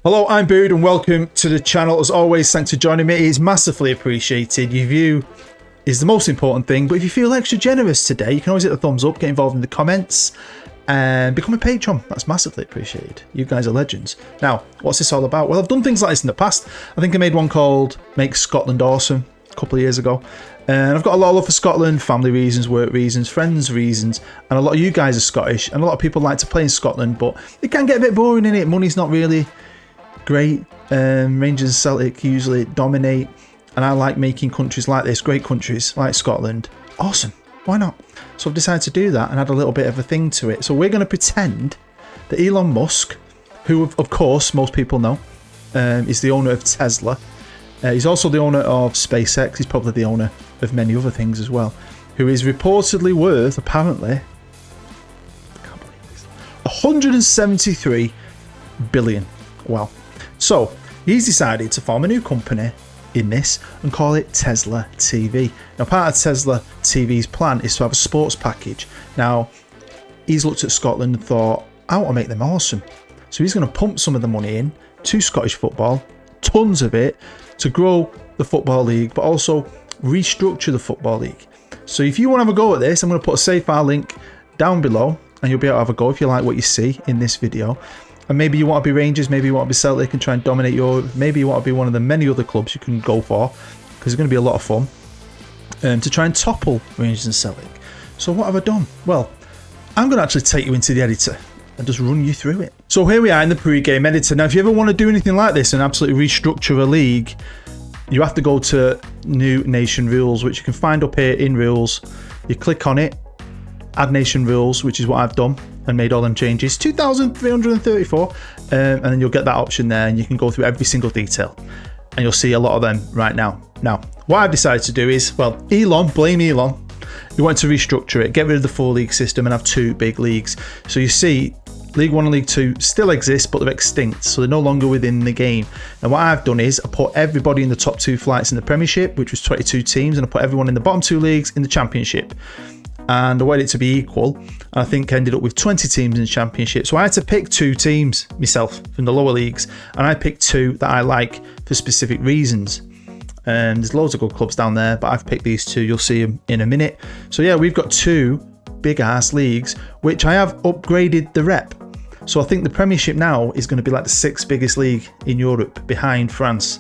Hello, I'm Bood and welcome to the channel. As always, thanks for joining me. It is massively appreciated. Your view is the most important thing, but if you feel extra generous today, you can always hit the thumbs up, get involved in the comments, and become a patron. That's massively appreciated. You guys are legends. Now, what's this all about? Well, I've done things like this in the past. I think I made one called Make Scotland Awesome a couple of years ago. And I've got a lot of love for Scotland, family reasons, work reasons, friends reasons, and a lot of you guys are Scottish, and a lot of people like to play in Scotland, but it can get a bit boring in it. Money's not really great. Rangers and Celtic usually dominate, and I like making countries like this, great countries like Scotland, awesome. Why not? So I've decided to do that and add a little bit of a thing to it. So we're going to pretend that Elon Musk, who of course most people know, is the owner of Tesla. He's also the owner of SpaceX. He's probably the owner of many other things as well, who is reportedly worth, apparently, I can't believe this, 173 billion. Wow. So he's decided to form a new company in this and call it Tesla TV. Now, part of Tesla TV's plan is to have a sports package. Now, he's looked at Scotland and thought, I want to make them awesome. So he's going to pump some of the money in to Scottish football, tons of it, to grow the Football League, but also restructure the Football League. So if you want to have a go at this, I'm going to put a save file link down below and you'll be able to have a go if you like what you see in this video. And maybe you want to be Rangers, maybe you want to be Celtic and try and dominate Europe, maybe you want to be one of the many other clubs you can go for, because it's going to be a lot of fun, to try and topple Rangers and Celtic. So what have I done? Well, I'm going to actually take you into the editor and just run you through it. So here we are in the Pregame Editor. Now, if you ever want to do anything like this and absolutely restructure a league, you have to go to New Nation Rules, which you can find up here in Rules. You click on it, Add Nation Rules, which is what I've done, and made all them changes, 2,334, and then you'll get that option there, and you can go through every single detail, and you'll see a lot of them right now. Now, what I've decided to do is, well, blame Elon. We want to restructure it, get rid of the 4-league system and have 2 big leagues. So you see, League 1 and League 2 still exist, but they're extinct, so they're no longer within the game. And what I've done is I put everybody in the top 2 flights in the Premiership, which was 22 teams, and I put everyone in the bottom 2 leagues in the Championship. And I wanted it to be equal, and I think I ended up with 20 teams in the Championship. So I had to pick 2 teams myself from the lower leagues, and I picked 2 that I like for specific reasons. There's loads of good clubs down there, but I've picked these 2. You'll see them in a minute. So yeah, we've got 2 big ass leagues, which I have upgraded the rep. So I think the Premiership now is going to be like the 6th biggest league in Europe, behind France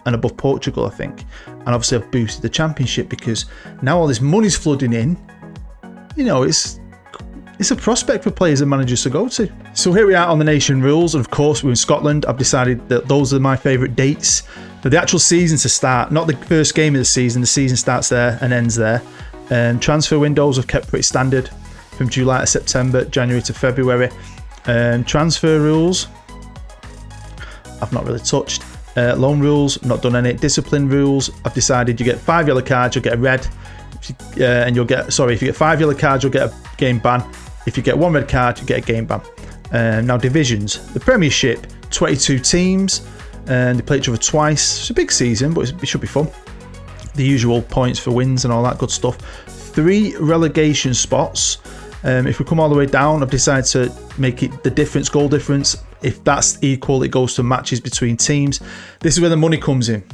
and above Portugal, I think. And obviously I've boosted the Championship because now all this money's flooding in. You know, it's a prospect for players and managers to go to. So here we are on the Nation Rules, and of course we're in Scotland. I've decided that those are my favourite dates for the actual season to start, not the first game of the season. The season starts there and ends there. Transfer windows have kept pretty standard from July to September, January to February. Transfer rules, I've not really touched. Loan rules, not done any. Discipline rules, I've decided you get 5 yellow cards, you'll get a red. And you'll get, if you get 5 yellow cards, you'll get a game ban. If you get 1 red card, you get a game ban. Now, divisions. The Premiership, 22 teams, and they play each other twice. It's a big season, but it should be fun. The usual points for wins and all that good stuff. 3 relegation spots. If we come all the way down, I've decided to make it the difference, goal difference. If that's equal, it goes to matches between teams. This is where the money comes in.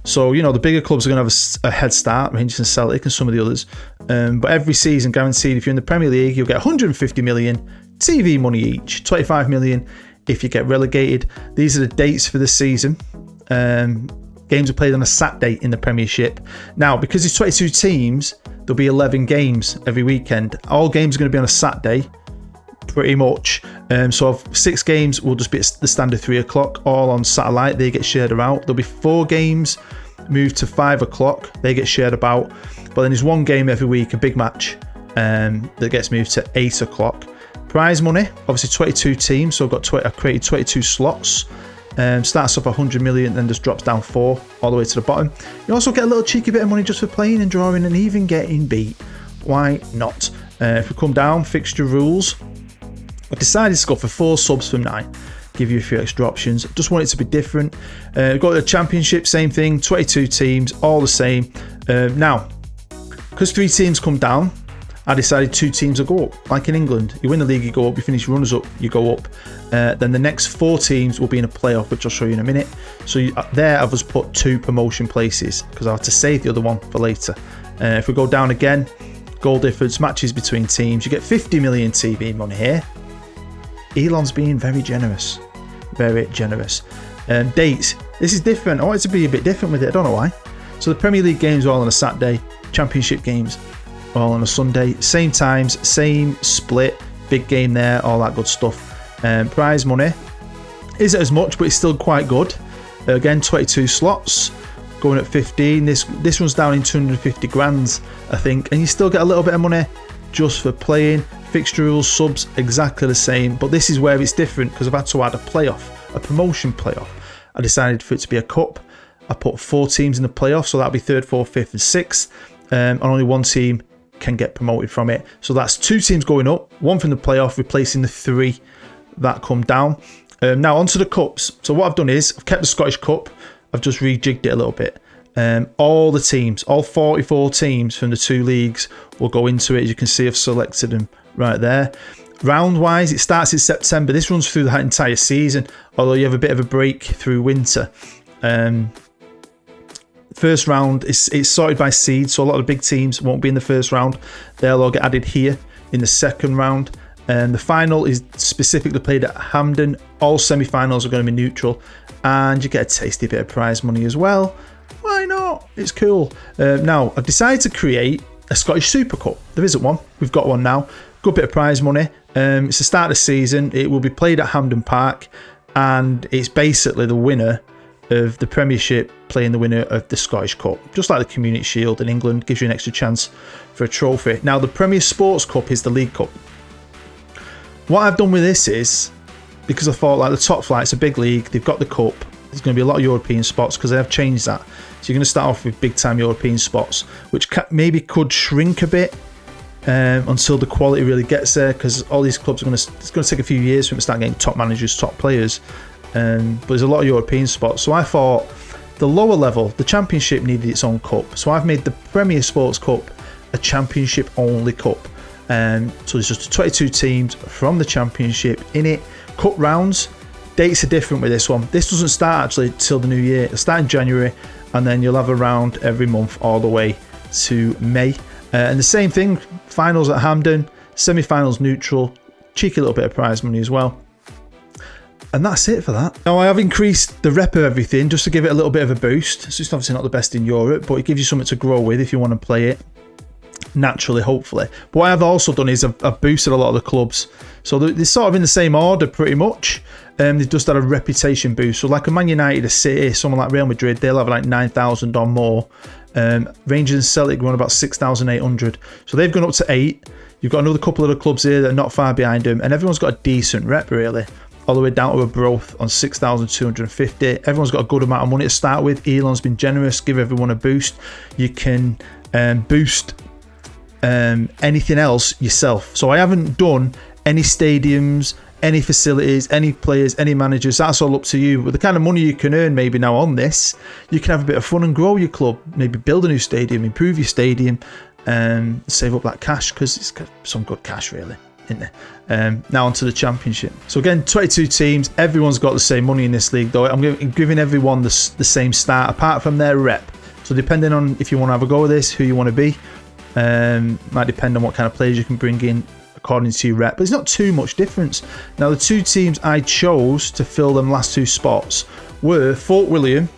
So, you know, the bigger clubs are going to have a head start, Rangers and Celtic and some of the others. But every season, guaranteed, if you're in the Premier League, you'll get 150 million TV money each, 25 million if you get relegated. These are the dates for the season. Games are played on a Saturday in the Premiership. Now, because it's 22 teams, there'll be 11 games every weekend. All games are going to be on a Saturday, pretty much. So 6 games will just be at the standard 3 o'clock, all on satellite. They get shared about. There'll be 4 games moved to 5 o'clock. They get shared about. But then there's 1 game every week, a big match, that gets moved to 8 o'clock. Prize money, obviously 22 teams, so I've created 22 slots. Starts off 100 million, then just drops down 4 all the way to the bottom. You also get a little cheeky bit of money just for playing and drawing and even getting beat. Why not? If we come down, fixture rules. I've decided to go for 4 subs from 9. Give you a few extra options. Just want it to be different. Go to the Championship, same thing. 22 teams, all the same. Now, because 3 teams come down, I decided 2 teams will go up. Like in England, you win the league, you go up, you finish runners-up, you go up. Then the next 4 teams will be in a playoff, which I'll show you in a minute. So there I've just put 2 promotion places because I have to save the other one for later. If we go down again, goal difference, matches between teams, you get 50 million TV money here. Elon's being very generous. Very generous. Dates. This is different. I want it to be a bit different with it. I don't know why. So the Premier League games are all on a Saturday. Championship games are all on a Sunday. Same times, same split. Big game there, all that good stuff. Prize money isn't as much, but it's still quite good. Again, 22 slots. Going at 15. This runs down in 250 grand, I think. And you still get a little bit of money just for playing. Fixture rules, subs, exactly the same. But this is where it's different because I've had to add a playoff, a promotion playoff. I decided for it to be a cup. I put 4 teams in the playoff, so that'll be 3rd, 4th, 5th and 6th. And only 1 team can get promoted from it. So that's 2 teams going up, 1 from the playoff, replacing the 3 that come down. Now onto the cups. So what I've done is I've kept the Scottish Cup. I've just rejigged it a little bit. All the teams, all 44 teams from the 2 leagues will go into it. As you can see, I've selected them right there. Round wise, it starts in September. This runs through the entire season, although you have a bit of a break through winter. First round, it's sorted by seed, so a lot of the big teams won't be in the first round. They'll all get added here in the second round. The final is specifically played at Hampden. All semi-finals are going to be neutral, and you get a tasty bit of prize money as well. Why not? It's cool. Now, I've decided to create a Scottish Super Cup. There isn't one. We've got one now. Good bit of prize money. It's the start of the season. It will be played at Hampden Park, and it's basically the winner of the Premiership playing the winner of the Scottish Cup. Just like the Community Shield in England, gives you an extra chance for a trophy. Now, the Premier Sports Cup is the League Cup. What I've done with this is, because I thought like the top flight's a big league, they've got the cup, there's going to be a lot of European spots because they have changed that. So you're going to start off with big time European spots, which maybe could shrink a bit until the quality really gets there, because all these clubs it's going to take a few years for them to start getting top managers, top players. But there's a lot of European spots. So I thought the lower level, the Championship, needed its own cup. So I've made the Premier Sports Cup a Championship only cup. So there's just 22 teams from the Championship in it. Cup rounds, dates are different with this one. This doesn't start actually till the new year. It'll start in January, and then you'll have a round every month all the way to May. And the same thing, finals at Hampden, semi-finals neutral, cheeky little bit of prize money as well. And that's it for that. Now, I have increased the rep of everything just to give it a little bit of a boost. So it's obviously not the best in Europe, but it gives you something to grow with if you want to play it naturally, hopefully. But what I've also done is I've boosted a lot of the clubs. So they're sort of in the same order pretty much. They've just had a reputation boost. So like a Man United, a City, someone like Real Madrid, they'll have like 9,000 or more. Rangers and Celtic run about 6,800. So they've gone up to 8. You've got another couple of the clubs here that are not far behind them, and everyone's got a decent rep really. All the way down to a Broth on 6,250. Everyone's got a good amount of money to start with. Elon's been generous, give everyone a boost. You can boost anything else yourself. So I haven't done any stadiums, any facilities, any players, any managers. That's all up to you. With the kind of money you can earn maybe now on this, you can have a bit of fun and grow your club. Maybe build a new stadium, improve your stadium, and save up that cash, because it's got some good cash really. Now onto the Championship. So again, 22 teams, everyone's got the same money in this league though. I'm giving everyone the same start apart from their rep. So depending on if you want to have a go with this, who you want to be, might depend on what kind of players you can bring in according to your rep, but there's not too much difference. Now the 2 teams I chose to fill them last 2 spots were Fort William,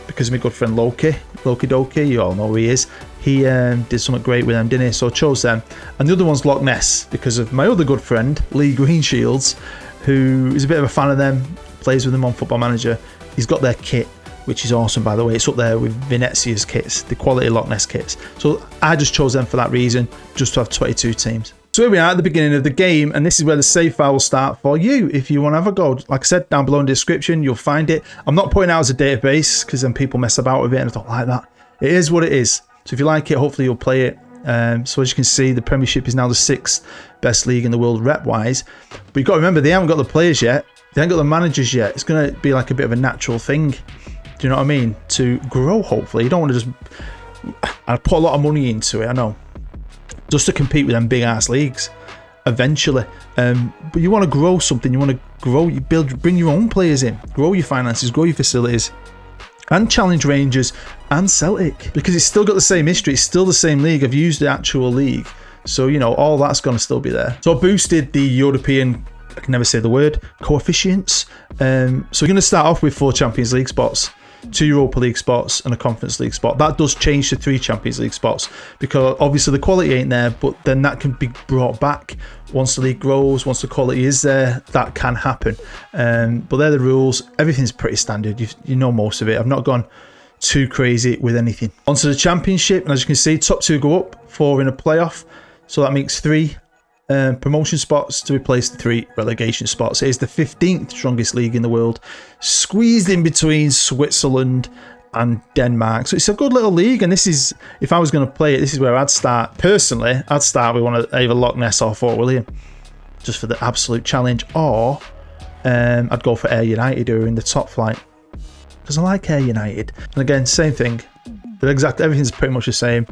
because of my good friend Loki Doki, you all know who he is. He did something great with them, didn't he? So I chose them. And the other one's Loch Ness, because of my other good friend, Lee Greenshields, who is a bit of a fan of them, plays with them on Football Manager. He's got their kit, which is awesome, by the way. It's up there with Venezia's kits, the quality Loch Ness kits. So I just chose them for that reason, just to have 22 teams. So here we are at the beginning of the game, and this is where the save file will start for you if you want to have a go. Like I said, down below in the description, you'll find it. I'm not putting it out as a database, because then people mess about with it, and I don't like that. It is what it is. So if you like it, hopefully you'll play it. So as you can see, the Premiership is now the 6th best league in the world rep-wise. But you've got to remember, they haven't got the players yet. They haven't got the managers yet. It's going to be like a bit of a natural thing. Do you know what I mean? To grow, hopefully. You don't want to just... I put a lot of money into it, I know. just to compete with them big ass leagues eventually. But you want to grow something, you want to grow, you bring your own players in, grow your finances, grow your facilities, and challenge Rangers and Celtic, because it's still got the same history, it's still the same league. I've used the actual league, so you know, all that's going to still be there. So I boosted the European, I can never say the word, coefficients. So we're going to start off with 4 Champions League spots, 2 Europa League spots, and a Conference League spot. That does change to 3 Champions League spots, because obviously the quality ain't there, but then that can be brought back once the league grows, once the quality is there. That can happen. But they're the rules. Everything's pretty standard. You know most of it. I've not gone too crazy with anything. Onto the Championship, and as you can see, top 2 go up, 4 in a playoff. So that makes 3 promotion spots to replace the 3 relegation spots. It is the 15th strongest league in the world, squeezed in between Switzerland and Denmark. So it's a good little league, and this is, if I was going to play it, this is where I'd start. Personally, I'd start with one of either Loch Ness or Fort William, just for the absolute challenge, or I'd go for Ayr United, who are in the top flight, because I like Ayr United. And again, same thing. Everything's pretty much the same.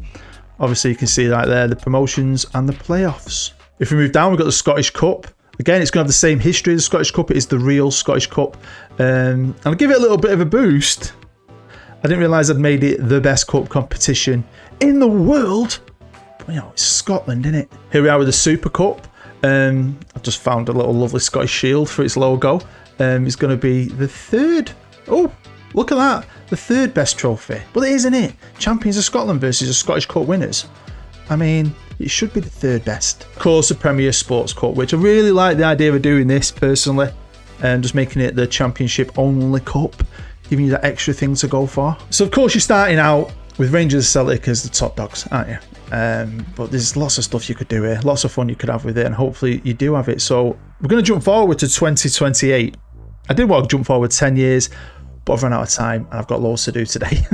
Obviously, you can see right there the promotions and the playoffs. If we move down, we've got the Scottish Cup. Again, it's going to have the same history. The Scottish Cup, it is the real Scottish Cup. And I'll give it a little bit of a boost. I didn't realise I'd made it the best cup competition in the world. But, you know, it's Scotland, isn't it? Here we are with the Super Cup. I've just found a little lovely Scottish shield for its logo. It's going to be the 3rd. Oh, look at that. The 3rd best trophy. But it isn't it? Champions of Scotland versus the Scottish Cup winners. I mean, it should be the 3rd best. Of course, the Premier Sports Cup, which I really like the idea of doing this personally. Just making it the Championship only cup, giving you that extra thing to go for. So of course you're starting out with Rangers Celtic as the top dogs, aren't you? But there's lots of stuff you could do here, lots of fun you could have with it, and hopefully you do have it. So we're going to jump forward to 2028. I did want to jump forward 10 years, but I've run out of time and I've got loads to do today.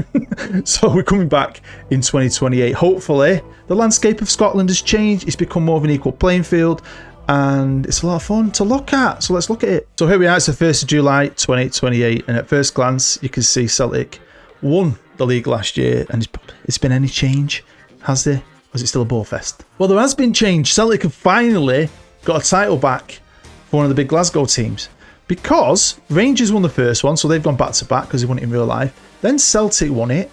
So we're coming back in 2028. Hopefully the landscape of Scotland has changed. It's become more of an equal playing field, and it's a lot of fun to look at. So let's look at it. So here we are, it's the 1st of July 2028, and at first glance you can see Celtic won the league last year. And it's been any change, has there? Or is it still a bore fest? Well, there has been change. Celtic have finally got a title back for one of the big Glasgow teams, because Rangers won the first one, so they've gone back to back because they won it in real life. Then Celtic won it,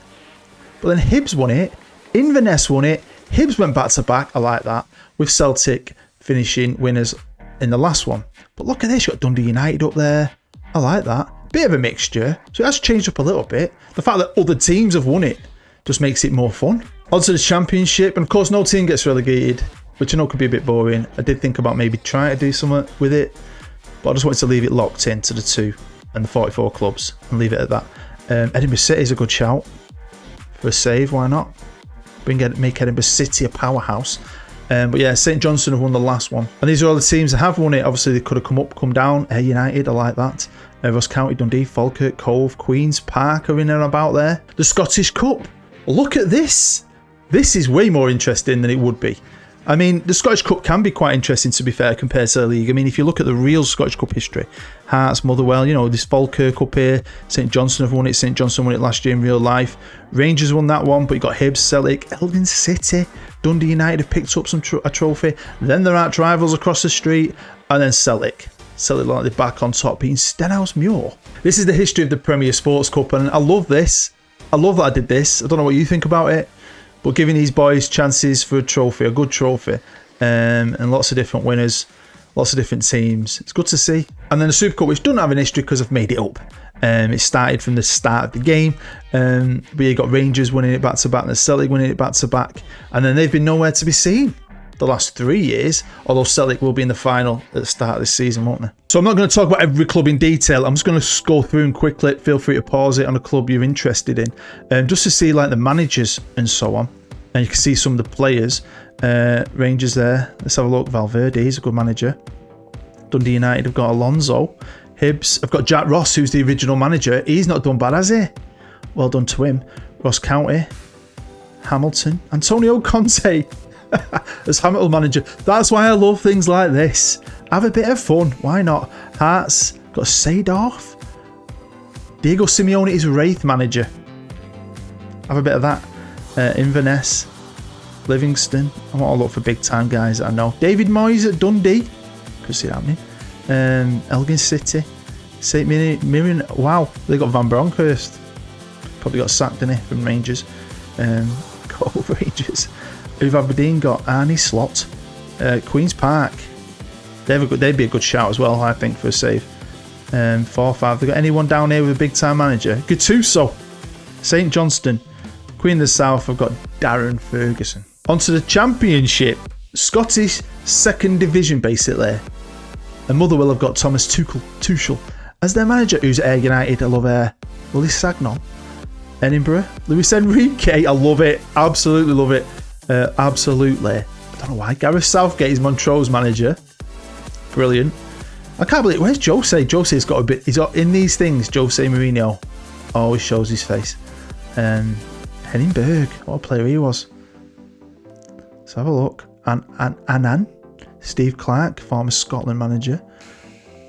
but then Hibs won it, Inverness won it, Hibs went back to back. I like that, with Celtic finishing winners in the last one. But look at this, you've got Dundee United up there. I like that. Bit of a mixture, so it has changed up a little bit. The fact that other teams have won it just makes it more fun. On to the Championship, and of course no team gets relegated, which I know could be a bit boring. I did think about maybe trying to do something with it, but I just wanted to leave it locked in to the 2 and the 44 clubs and leave it at that. Edinburgh City is a good shout for a save, why not? Make Edinburgh City a powerhouse. But yeah, St Johnstone have won the last one, and these are all the teams that have won it. Obviously they could have come up, come down. Ayr United, I like that. Ross County, Dundee, Falkirk, Cove, Queens Park are in and about there. The Scottish Cup, look at this. This is way more interesting than it would be. I mean, the Scottish Cup can be quite interesting, to be fair, compared to the league. I mean, if you look at the real Scottish Cup history, Hearts, Motherwell, you know, this Falkirk up here, St Johnstone have won it, St Johnstone won it last year in real life. Rangers won that one, but you got Hibs, Celtic, Elgin City, Dundee United have picked up a trophy. Then their arch rivals across the street, and then Celtic. Celtic like they're back on top, beating Stenhouse Muir. This is the history of the Premier Sports Cup, and I love this. I love that I did this. I don't know what you think about it, but giving these boys chances for a trophy, a good trophy, and lots of different winners, lots of different teams. It's good to see. And then the Super Cup, which doesn't have an history because I've made it up. It started from the start of the game, but you got Rangers winning it back to back, and Celtic winning it back to back, and then they've been nowhere to be seen the last 3 years, although Celtic will be in the final at the start of this season, won't they? So I'm not going to talk about every club in detail. I'm just going to go through them quickly. Feel free to pause it on a club you're interested in, just to see like the managers and so on. And you can see some of the players. Rangers there. Let's have a look. Valverde, he's a good manager. Dundee United have got Alonso. Hibs have got Jack Ross, who's the original manager. He's not done bad, has he? Well done to him. Ross County, Hamilton, Antonio Conte as Hamilton manager. That's why I love things like this. Have a bit of fun. Why not? Hearts got Seedorf. Diego Simeone is Wraith manager. Have a bit of that. Inverness. Livingston. I want to look for big time guys that I know. David Moyes at Dundee. Could see it happening. Elgin City. St Mirren. Wow, they got Van Bronckhorst. Probably got sacked, didn't he, from Rangers. Go Rangers. Who've Aberdeen got? Arnie Slot. Queen's Park. They'd be a good shout as well, I think, for a save. 4-5. They got anyone down here with a big time manager? Gattuso. St Johnston. Queen of the South. I've got Darren Ferguson. Onto the Championship. Scottish second division, basically. And Motherwell have got Thomas Tuchel as their manager, who's at Ayr United. I love Willie Sagnol. Edinburgh. Luis Enrique. I love it. Absolutely love it. Absolutely. I don't know why. Gareth Southgate is Montrose manager. Brilliant. I can't believe. Where's Jose? Jose's got a bit. He's got in these things. Jose Mourinho always shows his face. Henning Berg. What a player he was. Let's have a look. Annan. Steve Clark, former Scotland manager.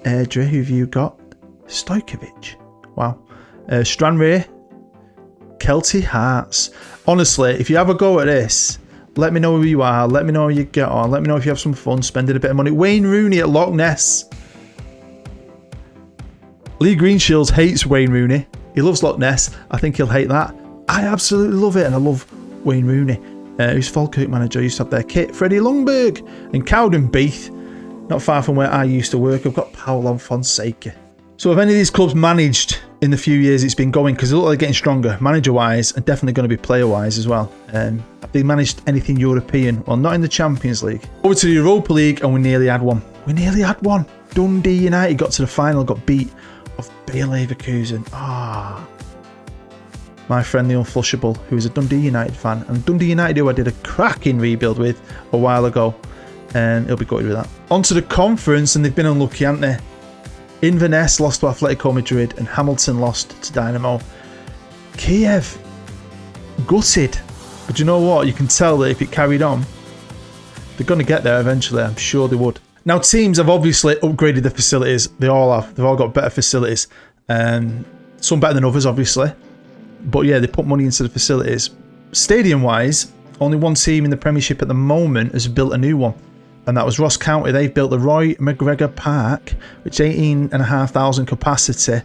Airdrie, who've you got? Stojkovic. Wow. Stranraer. Celtic Hearts. Honestly, if you have a go at this, let me know who you are. Let me know how you get on. Let me know if you have some fun spending a bit of money. Wayne Rooney at Loch Ness. Lee Greenshields hates Wayne Rooney. He loves Loch Ness. I think he'll hate that. I absolutely love it, and I love Wayne Rooney. Who's Falkirk manager, used to have their kit. Freddie Lundberg and Cowdenbeath, not far from where I used to work. I've got Paolo Fonseca. So have any of these clubs managed in the few years it's been going? Because they look like getting stronger, manager-wise, and definitely going to be player-wise as well. Have they managed anything European? Well, not in the Champions League. Over to the Europa League, and we nearly had one. Dundee United got to the final, got beat off Bayer Leverkusen. My friend the Unflushable, who is a Dundee United fan, and Dundee United, who I did a cracking rebuild with a while ago, and he'll be gutted with that. Onto the conference, and they've been unlucky, haven't they? Inverness lost to Atletico Madrid, and Hamilton lost to Dynamo. Kiev, gutted. But you know what? You can tell that if it carried on, they're going to get there eventually. I'm sure they would. Now, teams have obviously upgraded their facilities. They all have. They've all got better facilities. Some better than others, obviously. But yeah, they put money into the facilities. Stadium-wise, only one team in the Premiership at the moment has built a new one. And that was Ross County. They've built the Roy McGregor Park, which is 18,500 capacity.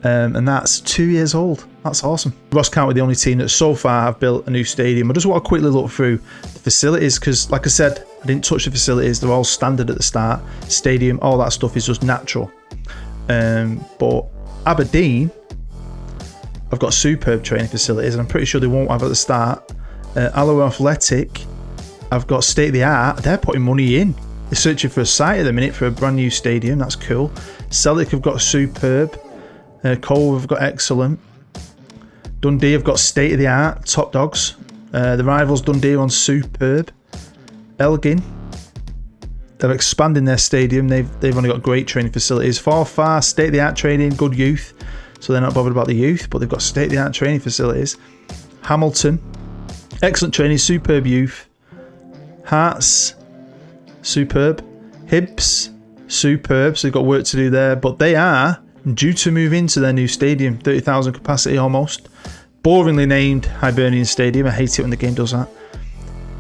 And that's 2 years old. That's awesome. Ross County are the only team that so far have built a new stadium. I just want to quickly look through the facilities because, like I said, I didn't touch the facilities. They're all standard at the start. Stadium, all that stuff is just natural. But Aberdeen, I've got superb training facilities, and I'm pretty sure they won't have at the start. Alloa Athletic, I've got state of the art. They're putting money in. They're searching for a site at the minute for a brand new stadium. That's cool. Celtic have got superb. Cove have got excellent. Dundee have got state of the art. Top dogs. The rivals Dundee are on superb. Elgin, they're expanding their stadium. They've only got great training facilities. Forfar, state of the art training, good youth. So they're not bothered about the youth, but they've got state of the art training facilities. Hamilton, excellent training, superb youth. Hearts, superb. Hibs, superb. So they've got work to do there, but they are due to move into their new stadium, 30,000 capacity almost. Boringly named Hibernian Stadium. I hate it when the game does that.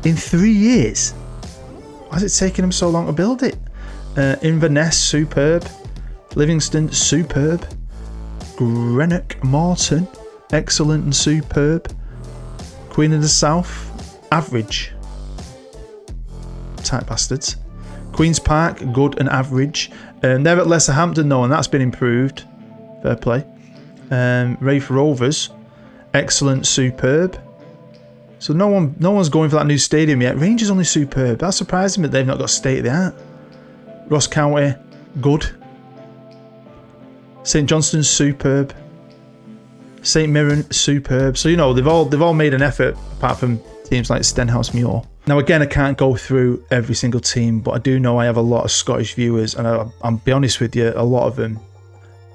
In 3 years. Why is it taking them so long to build it? Inverness, superb. Livingston, superb. Greenock Morton, excellent and superb. Queen of the South, average. Tight bastards. Queen's Park, good and average. They're at Lesser Hampton though, and that's been improved. Fair play. Rafe Rovers, excellent, superb. So no one's going for that new stadium yet. Rangers only superb. That's surprising that they've not got state of the art. Ross County, good. St Johnston's superb. St Mirren, superb. So they've all made an effort, apart from teams like Stenhouse Muir. Now again, I can't go through every single team, but I do know I have a lot of Scottish viewers, and I'll be honest with you, a lot of them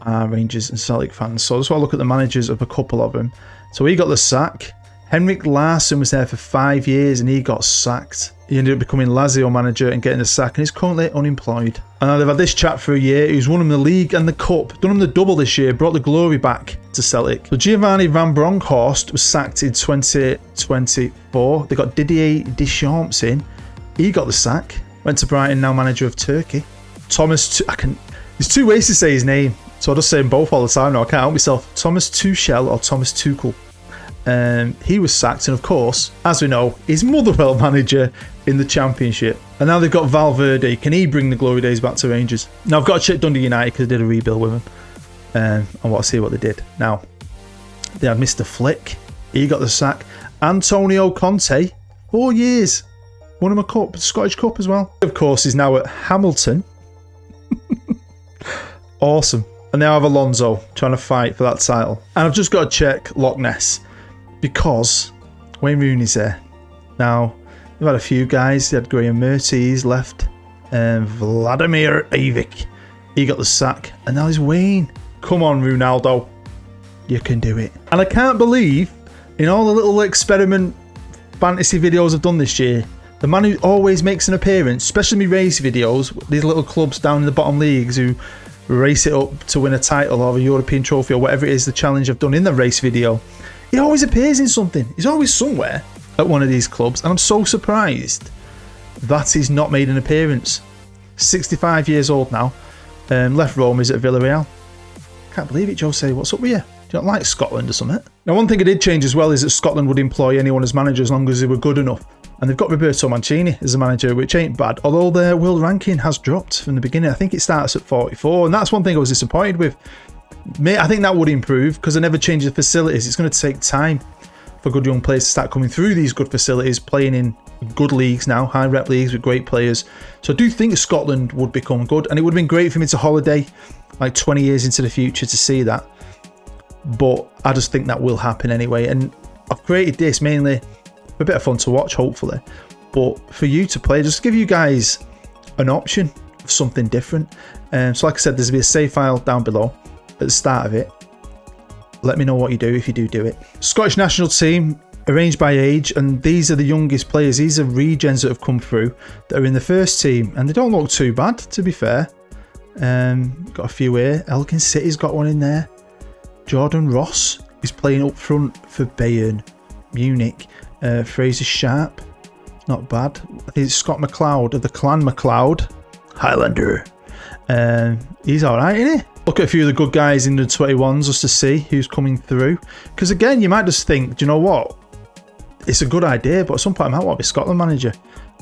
are Rangers and Celtic fans. So I just want to look at the managers of a couple of them. So he got the sack. Henrik Larsson was there for 5 years and he got sacked He ended up becoming Lazio manager and getting the sack, and he's currently unemployed. And now they've had this chap for a year. He's won him the league and the cup, done him the double this year, brought the glory back to Celtic. So Giovanni Van Bronckhorst was sacked in 2024. They got Didier Deschamps in. He got the sack. Went to Brighton, now manager of Turkey. Thomas, there's two ways to say his name, so I'll just say them both all the time now. I can't help myself. Thomas Tuchel or Thomas Tuchel. He was sacked, and of course, as we know, he's Motherwell manager in the Championship. And now they've got Valverde. Can he bring the glory days back to Rangers? Now I've got to check Dundee United because they did a rebuild with him. I want to see what they did. Now, they had Mr. Flick. He got the sack. Antonio Conte, 4 years. Won him a cup, Scottish Cup as well. Of course, he's now at Hamilton. Awesome. And now I have Alonso trying to fight for that title. And I've just got to check Loch Ness because Wayne Rooney's there. Now, we've had a few guys. They had Graham Murty, he's left. Vladimir Ivic, he got the sack. And now there's Wayne. Come on, Ronaldo. You can do it. And I can't believe, in all the little experiment fantasy videos I've done this year, the man who always makes an appearance, especially me race videos, these little clubs down in the bottom leagues who race it up to win a title or a European trophy or whatever it is, the challenge I've done in the race video, he always appears in something. He's always somewhere at one of these clubs, and I'm so surprised that he's not made an appearance. 65 years old now, left Rome, is at Villarreal. Can't believe it, Jose. What's up with you? Do you not like Scotland or something? Now, one thing I did change as well is that Scotland would employ anyone as manager as long as they were good enough. And they've got Roberto Mancini as a manager, which ain't bad. Although their world ranking has dropped from the beginning. I think it starts at 44. And that's one thing I was disappointed with. I think that would improve because they never change the facilities. It's going to take time for good young players to start coming through these good facilities, playing in good leagues now, high rep leagues with great players. So I do think Scotland would become good. And it would have been great for me to holiday like 20 years into the future to see that. But I just think that will happen anyway. And I've created this mainly a bit of fun to watch, hopefully, but for you to play, just give you guys an option of something different. So like I said, there's be a save file down below at the start of it. Let me know what you do if you do it. Scottish national team arranged by age, and these are the youngest players. These are regens that have come through that are in the first team, and they don't look too bad, to be fair. Got a few here. Elgin City's got one in there. Jordan Ross is playing up front for Bayern Munich. Fraser Sharp, not bad. I think it's Scott McLeod of the Clan McLeod, Highlander. He's alright, isn't he? Look at a few of the good guys in the 21s just to see who's coming through. Because again, you might just think, do you know what? It's a good idea, but at some point I might want to be Scotland manager.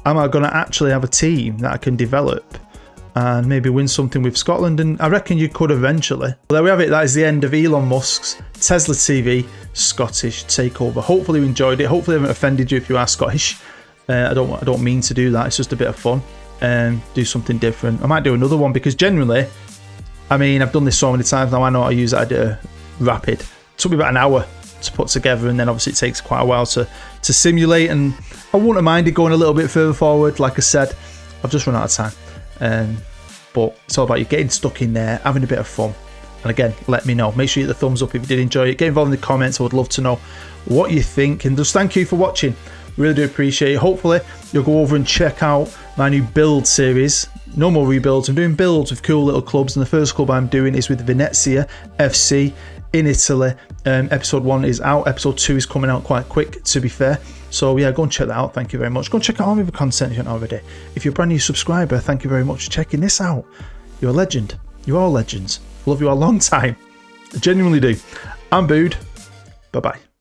Am I going to actually have a team that I can develop and maybe win something with Scotland? And I reckon you could eventually. Well, there we have it. That is the end of Elon Musk's Tesla TV Scottish takeover. Hopefully you enjoyed it. Hopefully I haven't offended you if you are Scottish. I don't mean to do that. It's just a bit of fun. Do something different. I might do another one because generally, I mean, I've done this so many times now. I know how to use that idea rapid. It took me about an hour to put together, and then obviously it takes quite a while to simulate, and I wouldn't mind it going a little bit further forward. Like I said, I've just run out of time. But it's all about you getting stuck in there, having a bit of fun. And again, let me know. Make sure you hit the thumbs up if you did enjoy it. Get involved in the comments. I would love to know what you think. And just thank you for watching. Really do appreciate it. Hopefully, you'll go over and check out my new build series. No more rebuilds. I'm doing builds with cool little clubs. And the first club I'm doing is with Venezia FC in Italy. Episode 1 is out. Episode 2 is coming out quite quick, to be fair. So yeah, go and check that out. Thank you very much. Go and check out all my other content if you haven't already. If you're a brand new subscriber, thank you very much for checking this out. You're a legend. You're all legends. Love you a long time. I genuinely do. I'm Bood. Bye-bye.